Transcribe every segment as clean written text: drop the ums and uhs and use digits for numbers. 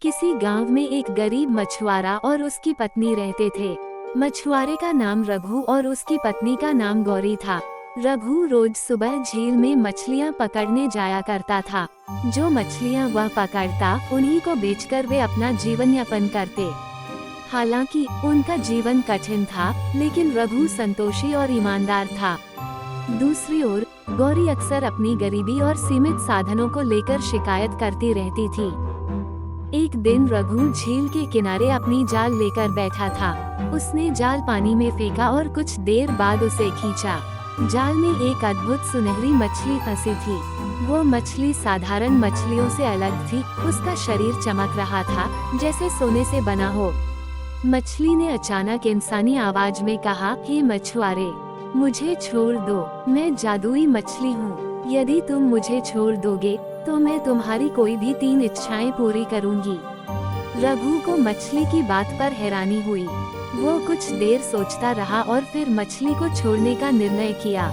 किसी गांव में एक गरीब मछुआरा और उसकी पत्नी रहते थे। मछुआरे का नाम रघु और उसकी पत्नी का नाम गौरी था। रघु रोज सुबह झील में मछलियां पकड़ने जाया करता था। जो मछलियां वह पकड़ता उन्हीं को बेचकर वे अपना जीवन यापन करते। हालांकि उनका जीवन कठिन था, लेकिन रघु संतोषी और ईमानदार था। दूसरी ओर गौरी अक्सर अपनी गरीबी और सीमित साधनों को लेकर शिकायत करती रहती थी। एक दिन रघु झील के किनारे अपनी जाल लेकर बैठा था। उसने जाल पानी में फेंका और कुछ देर बाद उसे खींचा। जाल में एक अद्भुत सुनहरी मछली फंसी थी। वो मछली साधारण मछलियों से अलग थी। उसका शरीर चमक रहा था, जैसे सोने से बना हो। मछली ने अचानक इंसानी आवाज में कहा, हे मछुआरे, मुझे छोड़ दो, मैं जादुई मछली हूँ। यदि तुम मुझे छोड़ दोगे तो मैं तुम्हारी कोई भी 3 इच्छाएं पूरी करूंगी। रघु को मछली की बात पर हैरानी हुई। वो कुछ देर सोचता रहा और फिर मछली को छोड़ने का निर्णय किया।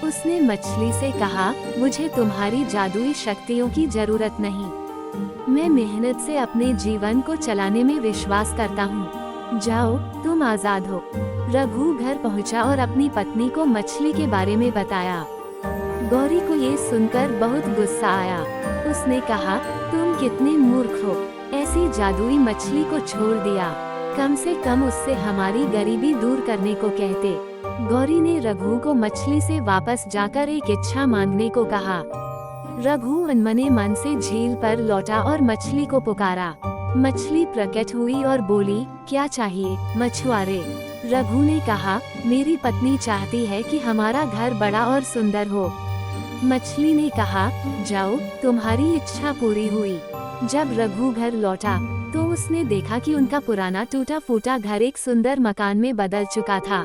उसने मछली से कहा, मुझे तुम्हारी जादुई शक्तियों की जरूरत नहीं। मैं मेहनत से अपने जीवन को चलाने में विश्वास करता हूँ। जाओ, तुम आजाद हो। रघु घर पहुँचा और अपनी पत्नी को मछली के बारे में बताया। गौरी को ये सुनकर बहुत गुस्सा आया। उसने कहा, तुम कितने मूर्ख हो, ऐसी जादुई मछली को छोड़ दिया। कम से कम उससे हमारी गरीबी दूर करने को कहते। गौरी ने रघु को मछली से वापस जाकर एक इच्छा मांगने को कहा। रघु अनमने मन से झील पर लौटा और मछली को पुकारा। मछली प्रकट हुई और बोली, क्या चाहिए मछुआरे? रघु ने कहा, मेरी पत्नी चाहती है कि हमारा घर बड़ा और सुंदर हो। मछली ने कहा, जाओ, तुम्हारी इच्छा पूरी हुई। जब रघु घर लौटा तो उसने देखा कि उनका पुराना टूटा फूटा घर एक सुंदर मकान में बदल चुका था।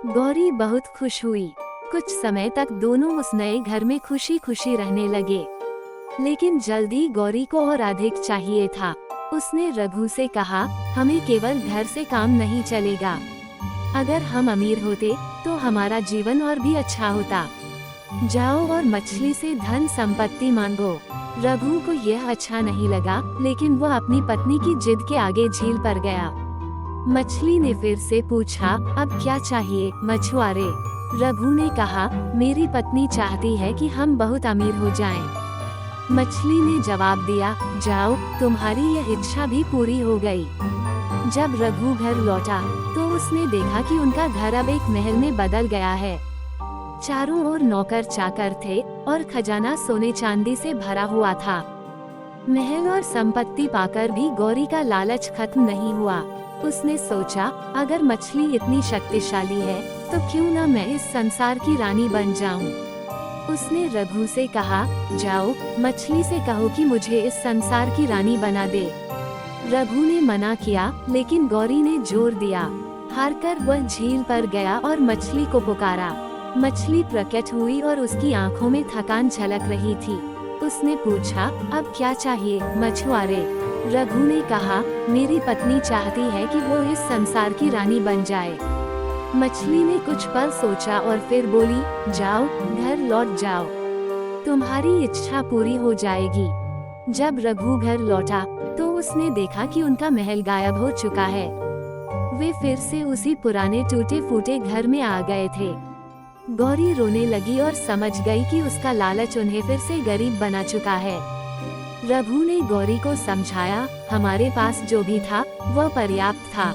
गौरी बहुत खुश हुई। कुछ समय तक दोनों उस नए घर में खुशी खुशी रहने लगे। लेकिन जल्दी गौरी को और अधिक चाहिए था। उसने रघु से कहा, हमें केवल घर से काम नहीं चलेगा। अगर हम अमीर होते तो हमारा जीवन और भी अच्छा होता। जाओ और मछली से धन संपत्ति मांगो। रघु को यह अच्छा नहीं लगा, लेकिन वह अपनी पत्नी की जिद के आगे झील पर गया। मछली ने फिर से पूछा, अब क्या चाहिए मछुआरे? रघु ने कहा, मेरी पत्नी चाहती है कि हम बहुत अमीर हो जाएं। मछली ने जवाब दिया, जाओ, तुम्हारी यह इच्छा भी पूरी हो गई। जब रघु घर लौटा तो उसने देखा कि उनका घर अब एक महल में बदल गया है। चारों ओर नौकर चाकर थे और खजाना सोने चांदी से भरा हुआ था। महल और संपत्ति पाकर भी गौरी का लालच खत्म नहीं हुआ। उसने सोचा, अगर मछली इतनी शक्तिशाली है तो क्यों न मैं इस संसार की रानी बन जाऊं। उसने रघु से कहा, जाओ, मछली से कहो कि मुझे इस संसार की रानी बना दे। रघु ने मना किया, लेकिन गौरी ने जोर दिया। हारकर वह झील पर गया और मछली को पुकारा। मछली प्रकट हुई और उसकी आंखों में थकान झलक रही थी। उसने पूछा, अब क्या चाहिए मछुआरे? रघु ने कहा, मेरी पत्नी चाहती है कि वो इस संसार की रानी बन जाए। मछली ने कुछ पल सोचा और फिर बोली, जाओ, घर लौट जाओ, तुम्हारी इच्छा पूरी हो जाएगी। जब रघु घर लौटा तो उसने देखा कि उनका महल गायब हो चुका है। वे फिर से उसी पुराने टूटे फूटे घर में आ गए थे। गौरी रोने लगी और समझ गई कि उसका लालच उन्हें फिर से गरीब बना चुका है। रघु ने गौरी को समझाया, हमारे पास जो भी था वह पर्याप्त था।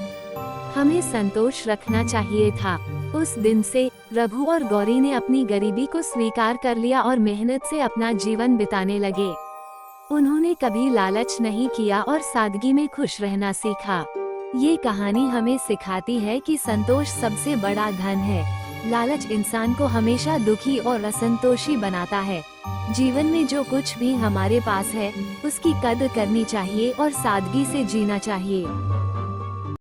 हमें संतोष रखना चाहिए था। उस दिन से रघु और गौरी ने अपनी गरीबी को स्वीकार कर लिया और मेहनत से अपना जीवन बिताने लगे। उन्होंने कभी लालच नहीं किया और सादगी में खुश रहना सीखा। ये कहानी हमें सिखाती है कि संतोष सबसे बड़ा धन है। लालच इंसान को हमेशा दुखी और असंतोषी बनाता है। जीवन में जो कुछ भी हमारे पास है उसकी कद्र करनी चाहिए और सादगी से जीना चाहिए।